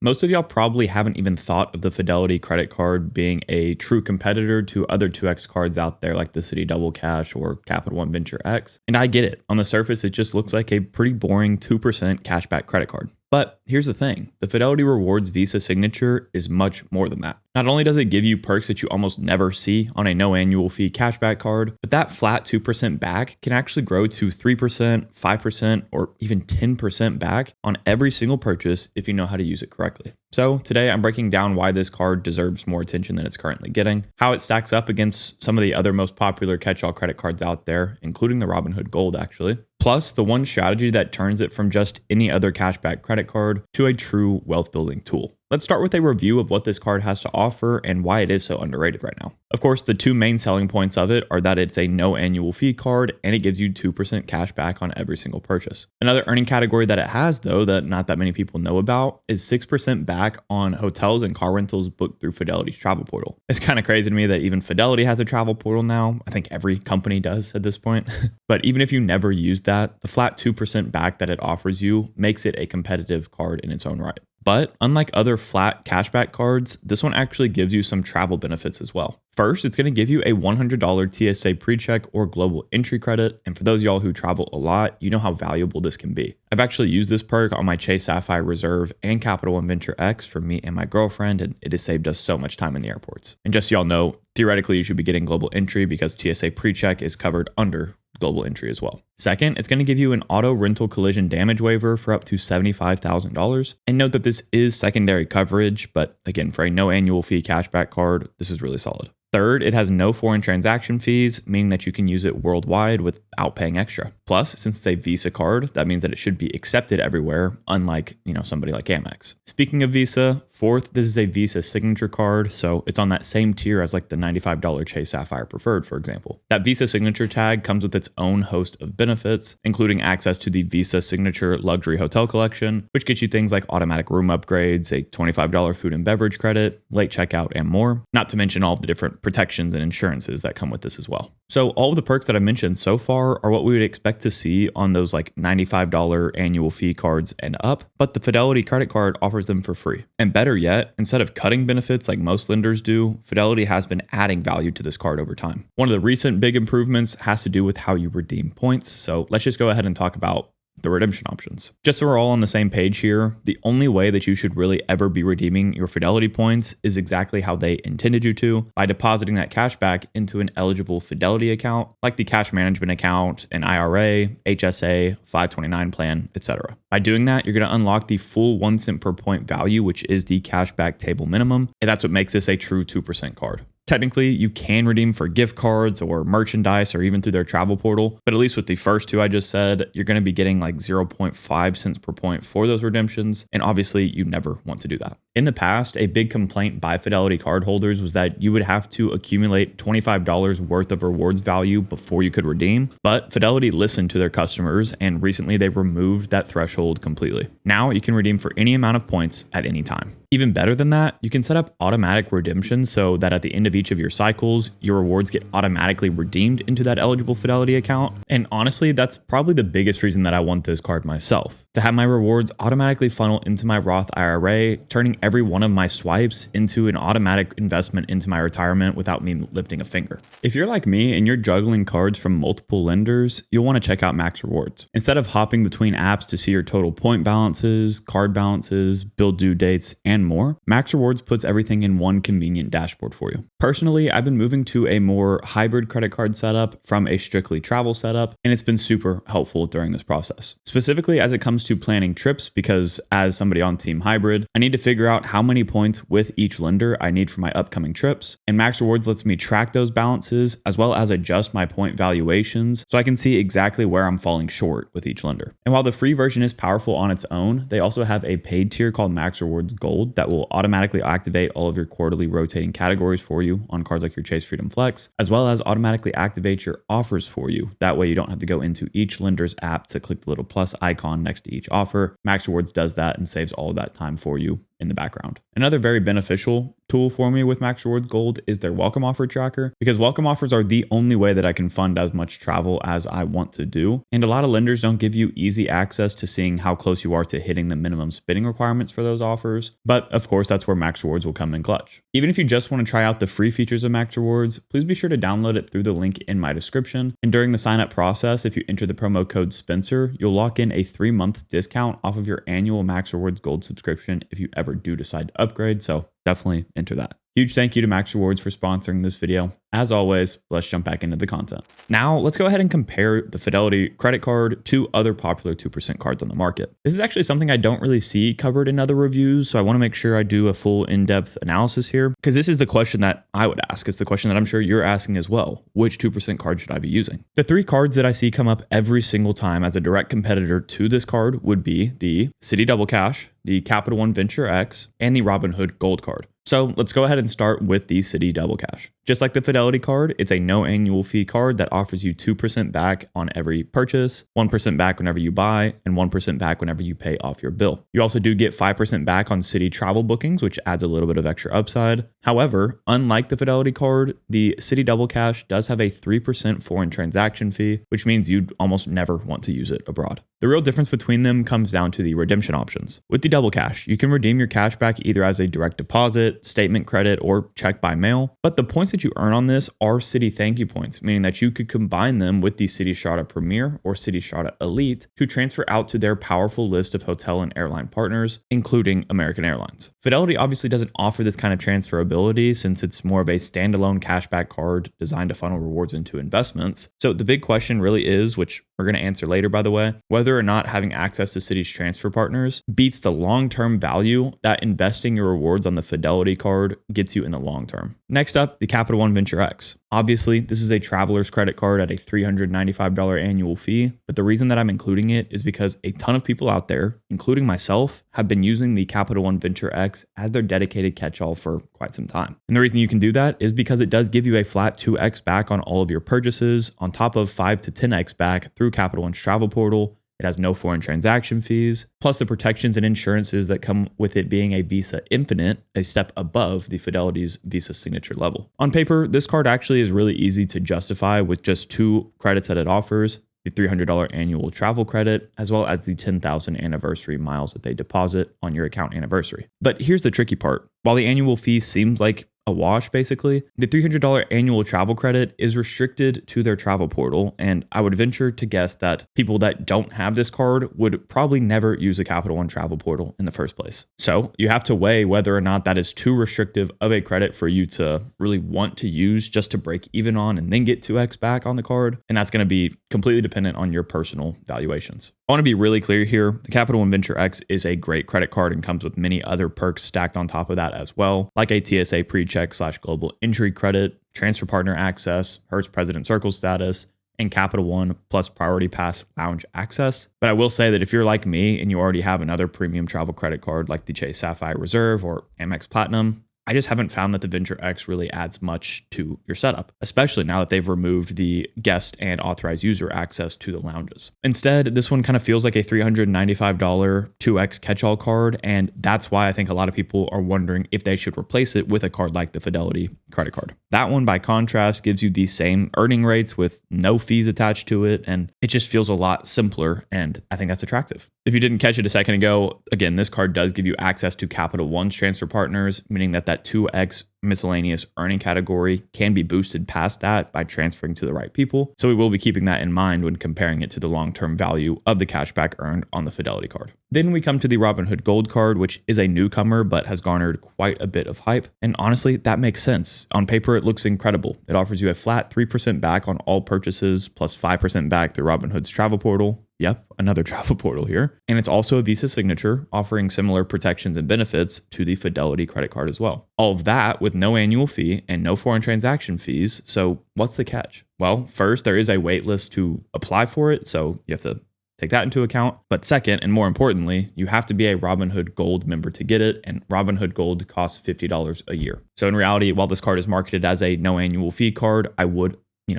Most of y'all probably haven't even thought of the Fidelity credit card being a true competitor to other 2x cards out there like the Citi Double Cash or Capital One Venture X. And I get it. On the surface, it just looks like a pretty boring 2% cashback credit card. But here's the thing, the Fidelity Rewards Visa signature is much more than that. Not only does it give you perks that you almost never see on a no annual fee cashback card, but that flat 2% back can actually grow to 3%, 5%, or even 10% back on every single purchase if you know how to use it correctly. So today I'm breaking down why this card deserves more attention than it's currently getting, how it stacks up against some of the other most popular catch-all credit cards out there, including the Robinhood Gold actually, plus the one strategy that turns it from just any other cashback credit card to a true wealth building tool. Let's start with a review of what this card has to offer and why it is so underrated right now. Of course, the two main selling points of it are that it's a no annual fee card and it gives you 2% cash back on every single purchase. Another earning category that it has, though, that not that many people know about is 6% back on hotels and car rentals booked through Fidelity's travel portal. It's kind of crazy to me that even Fidelity has a travel portal now. I think every company does at this point. But even if you never use that, the flat 2% back that it offers you makes it a competitive card in its own right. But unlike other flat cashback cards, this one actually gives you some travel benefits as well. First, it's going to give you a $100 TSA pre-check or global entry credit. And for those of y'all who travel a lot, you know how valuable this can be. I've actually used this perk on my Chase Sapphire Reserve and Capital One Venture X for me and my girlfriend, and it has saved us so much time in the airports. And just so y'all know, theoretically, you should be getting global entry because TSA pre-check is covered under global entry as well. Second, it's going to give you an auto rental collision damage waiver for up to $75,000. And note that this is secondary coverage, but again, for a no annual fee cashback card, this is really solid. Third, it has no foreign transaction fees, meaning that you can use it worldwide without paying extra. Plus, since it's a Visa card, that means that it should be accepted everywhere, unlike, somebody like Amex. Speaking of Visa, fourth, this is a Visa signature card, so it's on that same tier as like the $95 Chase Sapphire Preferred, for example. That Visa signature tag comes with its own host of benefits, including access to the Visa Signature Luxury Hotel Collection, which gets you things like automatic room upgrades, a $25 food and beverage credit, late checkout, and more, not to mention all of the different protections and insurances that come with this as well. So all of the perks that I mentioned so far are what we would expect to see on those like $95 annual fee cards and up, but the Fidelity credit card offers them for free. And better yet, instead of cutting benefits like most lenders do, Fidelity has been adding value to this card over time. One of the recent big improvements has to do with how you redeem points. So let's just go ahead and talk about the redemption options. Just so we're all on the same page here, the only way that you should really ever be redeeming your Fidelity points is exactly how they intended you to, by depositing that cash back into an eligible Fidelity account, like the cash management account, an IRA, HSA, 529 plan, etc. By doing that, you're going to unlock the full 1 cent per point value, which is the cashback table minimum, and that's what makes this a true 2% card. Technically, you can redeem for gift cards or merchandise or even through their travel portal. But at least with the first two I just said, you're going to be getting like 0.5 cents per point for those redemptions. And obviously, you never want to do that. In the past, a big complaint by Fidelity cardholders was that you would have to accumulate $25 worth of rewards value before you could redeem. But Fidelity listened to their customers, and recently they removed that threshold completely. Now you can redeem for any amount of points at any time. Even better than that, you can set up automatic redemption so that at the end of each of your cycles, your rewards get automatically redeemed into that eligible Fidelity account. And honestly, that's probably the biggest reason that I want this card myself. To have my rewards automatically funnel into my Roth IRA, turning every one of my swipes into an automatic investment into my retirement without me lifting a finger. If you're like me and you're juggling cards from multiple lenders, you'll want to check out Max Rewards. Instead of hopping between apps to see your total point balances, card balances, bill due dates, and more, Max Rewards puts everything in one convenient dashboard for you. Personally, I've been moving to a more hybrid credit card setup from a strictly travel setup, and it's been super helpful during this process. Specifically as it comes to planning trips, because as somebody on Team Hybrid, I need to figure out how many points with each lender I need for my upcoming trips, and Max Rewards lets me track those balances as well as adjust my point valuations so I can see exactly where I'm falling short with each lender. And while the free version is powerful on its own, they also have a paid tier called Max Rewards Gold that will automatically activate all of your quarterly rotating categories for you on cards like your Chase Freedom Flex, as well as automatically activate your offers for you. That way you don't have to go into each lender's app to click the little plus icon next to each offer. Max Rewards does that and saves all of that time for you in the background. Another very beneficial tool for me with Max Rewards Gold is their welcome offer tracker, because welcome offers are the only way that I can fund as much travel as I want to do. And a lot of lenders don't give you easy access to seeing how close you are to hitting the minimum spending requirements for those offers. But of course, that's where Max Rewards will come in clutch. Even if you just want to try out the free features of Max Rewards, please be sure to download it through the link in my description. And during the sign up process, if you enter the promo code Spencer, you'll lock in a 3-month discount off of your annual Max Rewards Gold subscription if you ever do decide to upgrade. So definitely enter that. Huge thank you to Max Rewards for sponsoring this video. As always, let's jump back into the content. Now, let's go ahead and compare the Fidelity credit card to other popular 2% cards on the market. This is actually something I don't really see covered in other reviews, so I want to make sure I do a full in-depth analysis here, because this is the question that I would ask. It's the question that I'm sure you're asking as well. Which 2% card should I be using? The 3 cards that I see come up every single time as a direct competitor to this card would be the Citi Double Cash, the Capital One Venture X, and the Robinhood Gold Card. So let's go ahead and start with the Citi Double Cash. Just like the Fidelity card, it's a no annual fee card that offers you 2% back on every purchase, 1% back whenever you buy, and 1% back whenever you pay off your bill. You also do get 5% back on Citi travel bookings, which adds a little bit of extra upside. However, unlike the Fidelity card, the Citi Double Cash does have a 3% foreign transaction fee, which means you'd almost never want to use it abroad. The real difference between them comes down to the redemption options. With the Double Cash, you can redeem your cash back either as a direct deposit, statement credit, or check by mail. But the points that you earn on this are Citi thank you points, meaning that you could combine them with the Citi Strata Premier or Citi Strata Elite to transfer out to their powerful list of hotel and airline partners, including American Airlines. Fidelity obviously doesn't offer this kind of transferability since it's more of a standalone cashback card designed to funnel rewards into investments. So the big question really is, which we're going to answer later by the way, whether or not having access to Citi's transfer partners beats the long-term value that investing your rewards on the Fidelity card gets you in the long term. Next up, the Capital One Venture X. Obviously, this is a traveler's credit card at a $395 annual fee, but the reason that I'm including it is because a ton of people out there, including myself, have been using the Capital One Venture X as their dedicated catch-all for quite some time. And the reason you can do that is because it does give you a flat 2x back on all of your purchases, on top of 5 to 10x back through Capital One's travel portal. It has no foreign transaction fees, plus the protections and insurances that come with it being a Visa Infinite, a step above the Fidelity's Visa Signature level. On paper, this card actually is really easy to justify with just 2 credits that it offers, the $300 annual travel credit, as well as the 10,000 anniversary miles that they deposit on your account anniversary. But here's the tricky part. While the annual fee seems like a wash, basically, the $300 annual travel credit is restricted to their travel portal, and I would venture to guess that people that don't have this card would probably never use a Capital One travel portal in the first place. So you have to weigh whether or not that is too restrictive of a credit for you to really want to use just to break even on and then get 2x back on the card, and that's going to be completely dependent on your personal valuations. I want to be really clear here. The Capital One Venture X is a great credit card and comes with many other perks stacked on top of that as well, like a TSA pre-check/global entry credit, transfer partner access, Hertz President Circle status, and Capital One plus Priority Pass lounge access. But I will say that if you're like me and you already have another premium travel credit card like the Chase Sapphire Reserve or Amex Platinum, I just haven't found that the Venture X really adds much to your setup, especially now that they've removed the guest and authorized user access to the lounges. Instead, this one kind of feels like a $395 2x catch-all card, and that's why I think a lot of people are wondering if they should replace it with a card like the Fidelity credit card. That one, by contrast, gives you the same earning rates with no fees attached to it, and it just feels a lot simpler, and I think that's attractive. If you didn't catch it a second ago, again, this card does give you access to Capital One's transfer partners, meaning that 2x miscellaneous earning category can be boosted past that by transferring to the right people. So we will be keeping that in mind when comparing it to the long-term value of the cashback earned on the Fidelity card. Then we come to the Robinhood Gold Card, which is a newcomer but has garnered quite a bit of hype. And honestly, that makes sense. On paper, it looks incredible. It offers you a flat 3% back on all purchases plus 5% back through Robinhood's travel portal. Yep, another travel portal here. And it's also a Visa Signature, offering similar protections and benefits to the Fidelity credit card as well. All of that with no annual fee and no foreign transaction fees. So what's the catch? Well, first, there is a wait list to apply for it, so you have to take that into account. But second, and more importantly, you have to be a Robinhood Gold member to get it, and Robinhood Gold costs $50 a year. So in reality, while this card is marketed as a no annual fee card, I would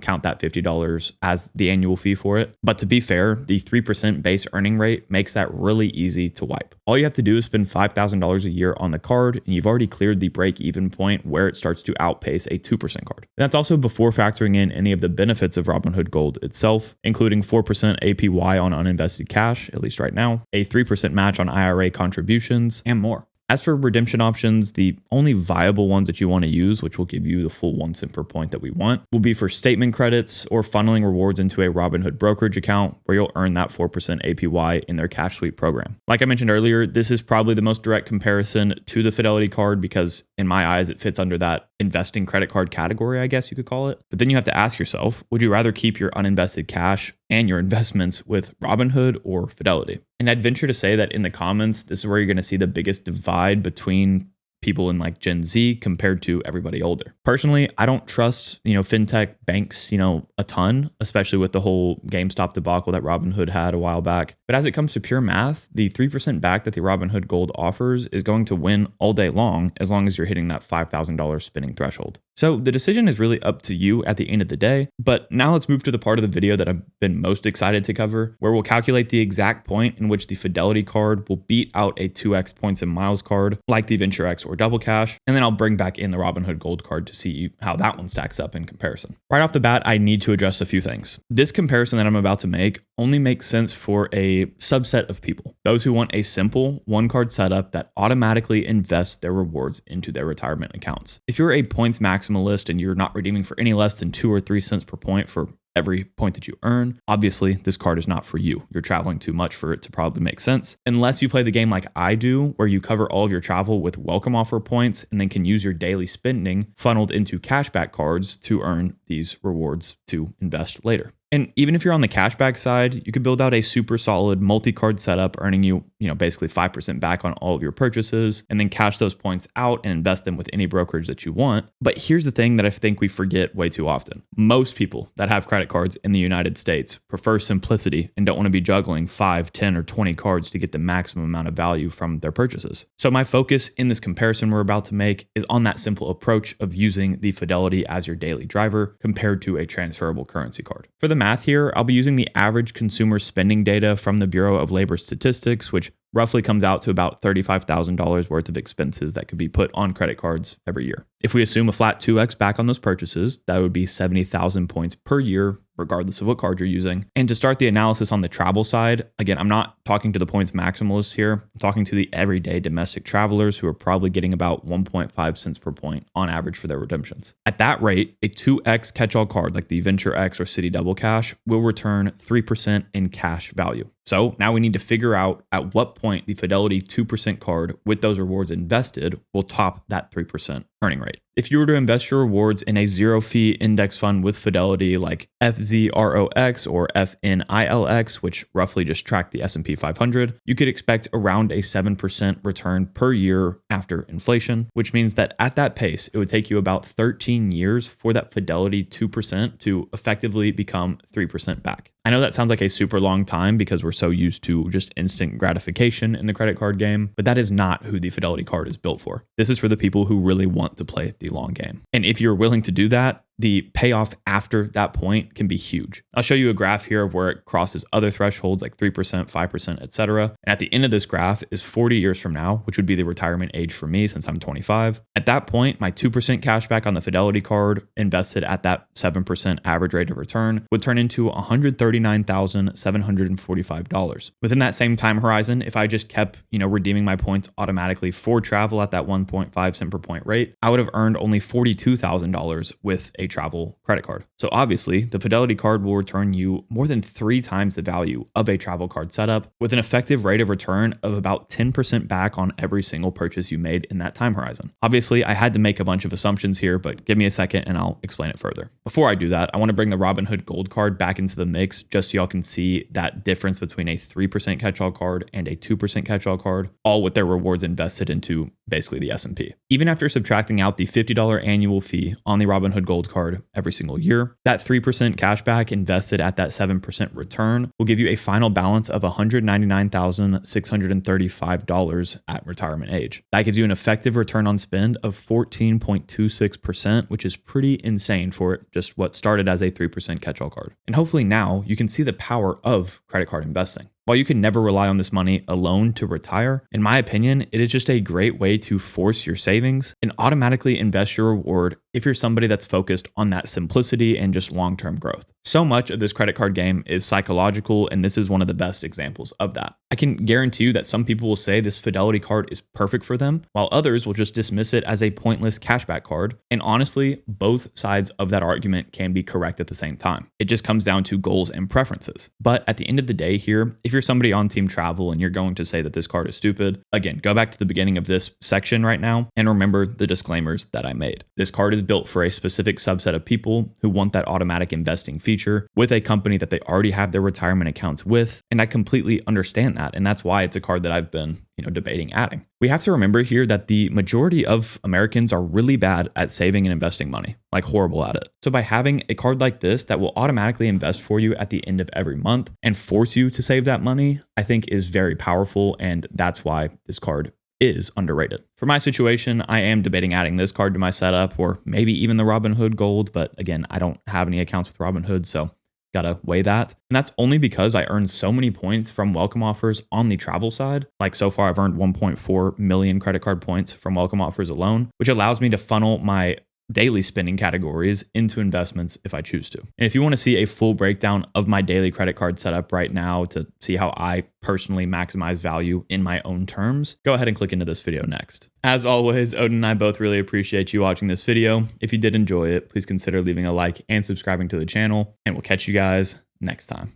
count that $50 as the annual fee for it. But to be fair, the 3% base earning rate makes that really easy to wipe. All you have to do is spend $5,000 a year on the card, and you've already cleared the break-even point where it starts to outpace a 2% card. And that's also before factoring in any of the benefits of Robinhood Gold itself, including 4% APY on uninvested cash, at least right now, a 3% match on IRA contributions, and more. As for redemption options, the only viable ones that you want to use, which will give you the full 1 cent per point that we want, will be for statement credits or funneling rewards into a Robinhood brokerage account where you'll earn that 4% APY in their cash sweep program. Like I mentioned earlier, this is probably the most direct comparison to the Fidelity card because in my eyes, it fits under that investing credit card category, I guess you could call it. But then you have to ask yourself, would you rather keep your uninvested cash and your investments with Robinhood or Fidelity? And I'd venture to say that in the comments, this is where you're going to see the biggest divide between people in like Gen Z compared to everybody older. Personally, I don't trust, fintech banks, a ton, especially with the whole GameStop debacle that Robinhood had a while back. But as it comes to pure math, the 3% back that the Robinhood Gold offers is going to win all day long as you're hitting that $5,000 spending threshold. So the decision is really up to you at the end of the day. But now let's move to the part of the video that I've been most excited to cover, where we'll calculate the exact point in which the Fidelity card will beat out a 2x points and miles card like the Venture X or Double Cash. And then I'll bring back in the Robinhood Gold card to see how that one stacks up in comparison. Right off the bat, I need to address a few things. This comparison that I'm about to make only makes sense for a subset of people. Those who want a simple one card setup that automatically invests their rewards into their retirement accounts. If you're a points maximalist and you're not redeeming for any less than 2 or 3 cents per point for every point that you earn, obviously this card is not for you. You're traveling too much for it to probably make sense. Unless you play the game like I do, where you cover all of your travel with welcome offer points and then can use your daily spending funneled into cashback cards to earn these rewards to invest later. And even if you're on the cashback side, you could build out a super solid multi-card setup, earning you, basically 5% back on all of your purchases, and then cash those points out and invest them with any brokerage that you want. But here's the thing that I think we forget way too often. Most people that have credit cards in the United States prefer simplicity and don't want to be juggling 5, 10, or 20 cards to get the maximum amount of value from their purchases. So my focus in this comparison we're about to make is on that simple approach of using the Fidelity as your daily driver compared to a transferable currency card. For the math here, I'll be using the average consumer spending data from the Bureau of Labor Statistics, which roughly comes out to about $35,000 worth of expenses that could be put on credit cards every year. If we assume a flat 2x back on those purchases, that would be 70,000 points per year, regardless of what card you're using. And to start the analysis on the travel side, again, I'm not talking to the points maximalists here. I'm talking to the everyday domestic travelers who are probably getting about 1.5 cents per point on average for their redemptions. At that rate, a 2x catch-all card like the Venture X or Citi Double Cash will return 3% in cash value. So now we need to figure out at what point the Fidelity 2% card with those rewards invested will top that 3% earning rate. If you were to invest your rewards in a zero fee index fund with Fidelity like FZROX or FNILX, which roughly just track the S&P 500, you could expect around a 7% return per year after inflation, which means that at that pace, it would take you about 13 years for that Fidelity 2% to effectively become 3% back. I know that sounds like a super long time because we're so used to just instant gratification in the credit card game, but that is not who the Fidelity card is built for. This is for the people who really want to play the long game. And if you're willing to do that, the payoff after that point can be huge. I'll show you a graph here of where it crosses other thresholds like 3%, 5%, etc. And at the end of this graph is 40 years from now, which would be the retirement age for me since I'm 25. At that point, my 2% cash back on the Fidelity card invested at that 7% average rate of return would turn into $139,745. Within that same time horizon, if I just kept, redeeming my points automatically for travel at that 1.5 cent per point rate, I would have earned only $42,000 with a travel credit card. So obviously, the Fidelity card will return you more than 3 times the value of a travel card setup with an effective rate of return of about 10% back on every single purchase you made in that time horizon. Obviously, I had to make a bunch of assumptions here, but give me a second and I'll explain it further. Before I do that, I want to bring the Robinhood Gold Card back into the mix just so y'all can see that difference between a 3% catch-all card and a 2% catch-all card, all with their rewards invested into basically the S&P. Even after subtracting out the $50 annual fee on the Robinhood Gold Card card every single year. That 3% cashback invested at that 7% return will give you a final balance of $199,635 at retirement age. That gives you an effective return on spend of 14.26%, which is pretty insane for just what started as a 3% catch-all card. And hopefully now you can see the power of credit card investing. While you can never rely on this money alone to retire, in my opinion, it is just a great way to force your savings and automatically invest your reward if you're somebody that's focused on that simplicity and just long-term growth. So much of this credit card game is psychological, and this is one of the best examples of that. I can guarantee you that some people will say this Fidelity card is perfect for them, while others will just dismiss it as a pointless cashback card. And honestly, both sides of that argument can be correct at the same time. It just comes down to goals and preferences. But at the end of the day here, if you're somebody on team travel and you're going to say that this card is stupid, again, go back to the beginning of this section right now and remember the disclaimers that I made. This card is built for a specific subset of people who want that automatic investing feature with a company that they already have their retirement accounts with. And I completely understand that. And that's why it's a card that I've been, debating adding. We have to remember here that the majority of Americans are really bad at saving and investing money, like horrible at it. So by having a card like this that will automatically invest for you at the end of every month and force you to save that money, I think is very powerful. And that's why this card is underrated. For my situation, I am debating adding this card to my setup or maybe even the Robinhood Gold. But again, I don't have any accounts with Robinhood, so gotta weigh that. And that's only because I earned so many points from welcome offers on the travel side. Like so far, I've earned 1.4 million credit card points from welcome offers alone, which allows me to funnel my daily spending categories into investments if I choose to. And if you want to see a full breakdown of my daily credit card setup right now to see how I personally maximize value in my own terms, go ahead and click into this video next. As always, Odin and I both really appreciate you watching this video. If you did enjoy it, please consider leaving a like and subscribing to the channel, and we'll catch you guys next time.